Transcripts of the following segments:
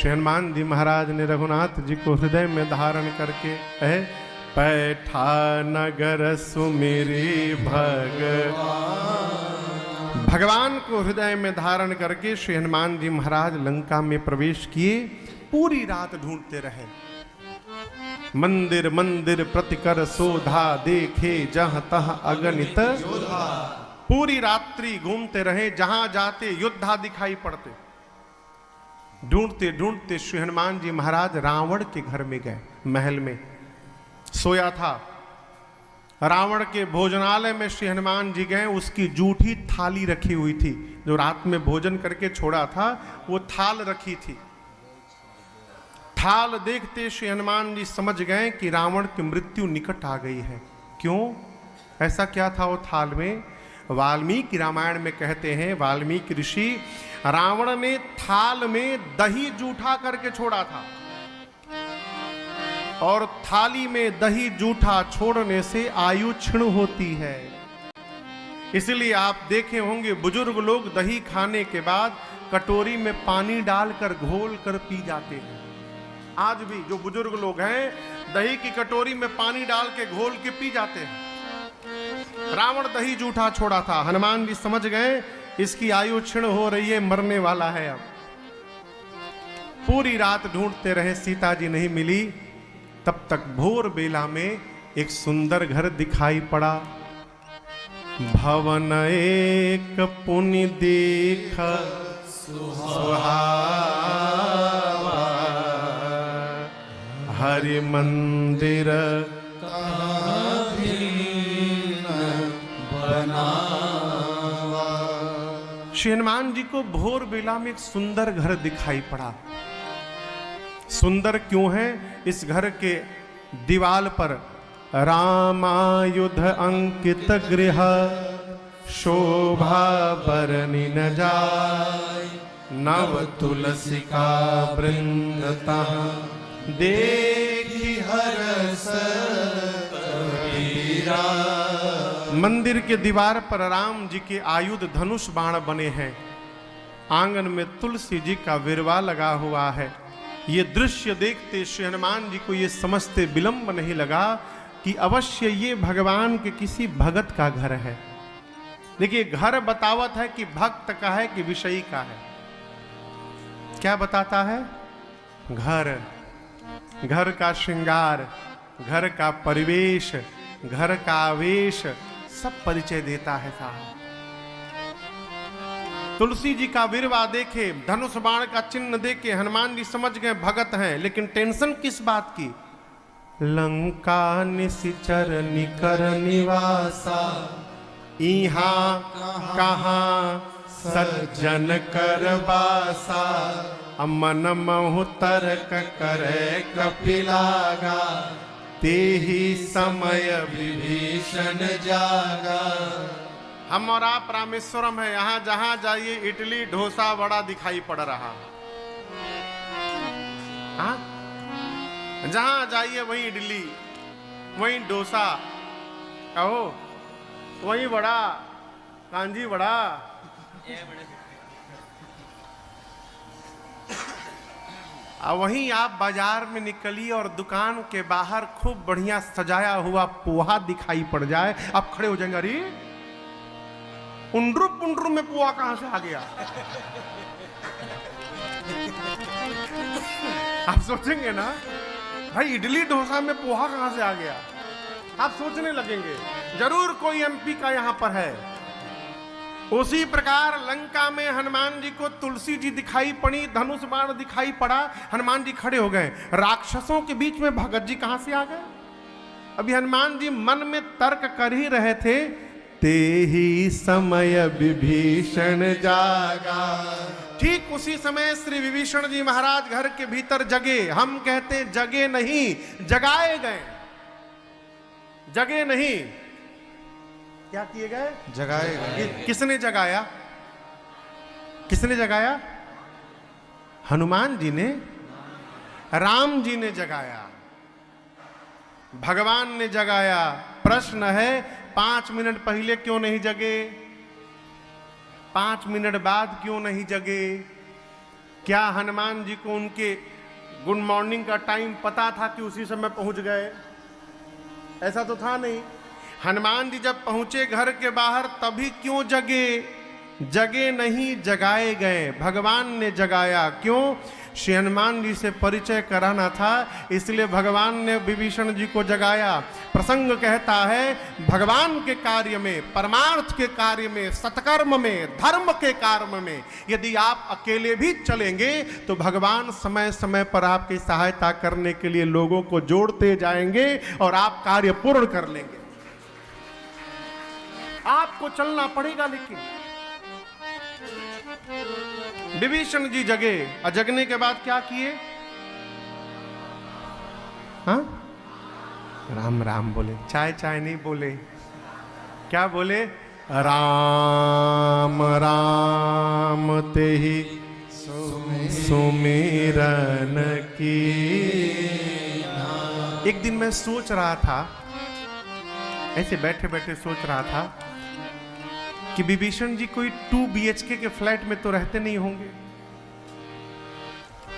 श्री हनुमान जी महाराज ने रघुनाथ जी को हृदय में धारण करके कहे, पैठा नगर सुमेरी भगवान को हृदय में धारण करके श्री हनुमान जी महाराज लंका में प्रवेश किए। पूरी रात ढूंढते रहे, मंदिर मंदिर प्रतिकर शोधा, देखे जहां तह अगणित योद्धा। पूरी रात्रि घूमते रहे, जहां जाते योद्धा दिखाई पड़ते। ढूंढते ढूंढते श्री हनुमान जी महाराज रावण के घर में गए। महल में सोया था, रावण के भोजनालय में श्री हनुमान जी गए। उसकी जूठी थाली रखी हुई थी, जो रात में भोजन करके छोड़ा था, वो थाल रखी थी। थाल देखते श्री हनुमान जी समझ गए कि रावण की मृत्यु निकट आ गई है। क्यों? ऐसा क्या था वो थाल में? वाल्मीकि रामायण में कहते हैं, वाल्मीकि ऋषि, रावण ने थाल में दही जूठा करके छोड़ा था, और थाली में दही जूठा छोड़ने से आयु क्षीण होती है। इसलिए आप देखे होंगे बुजुर्ग लोग दही खाने के बाद कटोरी में पानी डालकर घोल कर पी जाते हैं। आज भी जो बुजुर्ग लोग हैं दही की कटोरी में पानी डाल के घोल के पी जाते हैं। रावण दही जूठा छोड़ा था। हनुमान जी समझ गए इसकी आयु क्षीण हो रही है, मरने वाला है अब। पूरी रात ढूंढते रहे, सीता जी नहीं मिली। तब तक भोर बेला में एक सुंदर घर दिखाई पड़ा। भवन एक पुनि देख सुहावा, हरि मंदिर श्री हनुमान जी को भोर बेला में एक सुंदर घर दिखाई पड़ा। सुंदर क्यों है? इस घर के दीवाल पर रामायुध अंकित गृह, शोभा बरनि न जाय, नव तुलसिका वृंदता, देखि हरस कबीरा। मंदिर के दीवार पर राम जी के आयुध धनुष बाण बने हैं। आंगन में तुलसी जी का विरवा लगा हुआ है। ये दृश्य देखते श्री हनुमान जी को ये समझते विलंब नहीं लगा कि अवश्य ये भगवान के किसी भगत का घर है। देखिए, घर बतावत है कि भक्त का है कि विषयी का है। क्या बताता है? घर, घर का श्रृंगार, घर का परिवेश, घर का आवेश सब परिचय देता है साहब। तुलसी जी का विरवा देखे, धनुष बाण का चिन्ह देखे हनुमान जी समझ गए भगत हैं। लेकिन टेंशन किस बात की? लंका निशिचर निकर निवासा, इहाँ कहाँ सज्जन कर बासा, मन महु तर्क करे कपिलागा, तेहि समय विभीषण जागा। हम और आप रामेश्वरम है, यहां जहां जाइए इडली डोसा वड़ा दिखाई पड़ रहा। हाँ, जहां जाइए वहीं इडली, वहीं डोसा, कहो वहीं वड़ा, कांजी वड़ा। वहीं आप बाजार में निकलिए और दुकान के बाहर खूब बढ़िया सजाया हुआ पोहा दिखाई पड़ जाए, आप खड़े हो जाएंगे, अरे उंडरू पुंडरू में पोहा कहां से आ गया? आप सोचेंगे ना, भाई इडली डोसा में पोहा कहां से आ गया? आप सोचने लगेंगे जरूर कोई एमपी का यहां पर है। उसी प्रकार लंका में हनुमान जी को तुलसी जी दिखाई पड़ी, धनुष बाण दिखाई पड़ा, हनुमान जी खड़े हो गए। राक्षसों के बीच में भगत जी कहां से आ गए? अभी हनुमान जी मन में तर्क कर ही रहे थे, तेहि समय विभीषण जागा। ठीक उसी समय श्री विभीषण जी महाराज घर के भीतर जगे। हम कहते जगे नहीं, जगाए गए। जगे नहीं, क्या किए गए? जगाए गए। किसने जगाया? किसने जगाया? हनुमान जी ने, राम जी ने जगाया, भगवान ने जगाया। प्रश्न है 5 मिनट पहले क्यों नहीं जगे? 5 मिनट बाद क्यों नहीं जगे? क्या हनुमान जी को उनके गुड मॉर्निंग का टाइम पता था कि उसी समय पहुंच गए? ऐसा तो था नहीं। हनुमान जी जब पहुंचे घर के बाहर तभी क्यों जगे? जगे नहीं, जगाए गए, भगवान ने जगाया। क्यों? श्री हनुमान जी से परिचय कराना था, इसलिए भगवान ने विभीषण जी को जगाया। प्रसंग कहता है भगवान के कार्य में, परमार्थ के कार्य में, सत्कर्म में, धर्म के कार्य में यदि आप अकेले भी चलेंगे तो भगवान समय समय पर आपकी सहायता करने के लिए लोगों को जोड़ते जाएंगे और आप कार्य पूर्ण कर लेंगे। आपको चलना पड़ेगा। लेकिन विभीषण जी जगे और जगने के बाद क्या किए? हाँ, राम राम बोले, चाय चाय नहीं बोले। क्या बोले? राम राम ते ही सुमिरन की। एक दिन मैं सोच रहा था, ऐसे बैठे बैठे सोच रहा था कि विभीषण जी कोई 2 BHK के फ्लैट में तो रहते नहीं होंगे।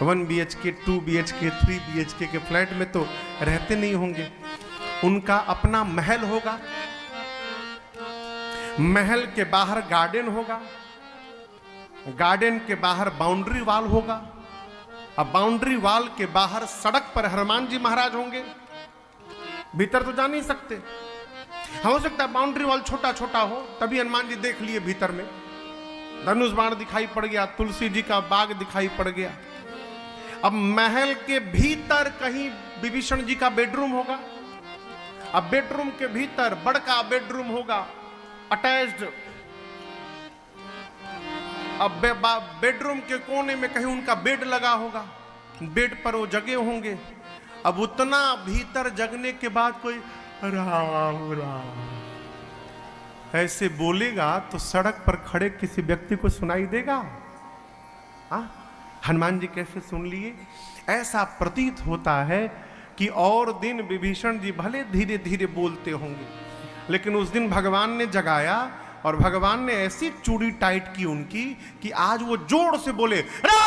1 BHK, 2 BHK, 3 BHK के फ्लैट में तो रहते नहीं होंगे। उनका अपना महल होगा, महल के बाहर गार्डन होगा, गार्डन के बाहर बाउंड्री वॉल होगा, अब बाउंड्री वॉल के बाहर सड़क पर हनुमान जी महाराज होंगे। भीतर तो जा नहीं सकते। हो सकता है बाउंड्री वॉल छोटा छोटा हो, तभी हनुमान जी देख लिए भीतर में धनुष बाण दिखाई पड़ गया, तुलसी जी का बाग दिखाई पड़ गया। अब महल के भीतर कहीं विभीषण जी का बेडरूम होगा। अब बेडरूम के भीतर बड़का बेडरूम होगा, अटैच्ड। अब बेडरूम के कोने में कहीं उनका बेड लगा होगा, बेड पर वो जगे होंगे। अब उतना भीतर जगने के बाद कोई राम राम ऐसे बोलेगा तो सड़क पर खड़े किसी व्यक्ति को सुनाई देगा? हाँ, हनुमान जी कैसे सुन लिए? ऐसा प्रतीत होता है कि और दिन विभीषण जी भले धीरे धीरे बोलते होंगे, लेकिन उस दिन भगवान ने जगाया और भगवान ने ऐसी चूड़ी टाइट की उनकी कि आज वो जोर से बोले राम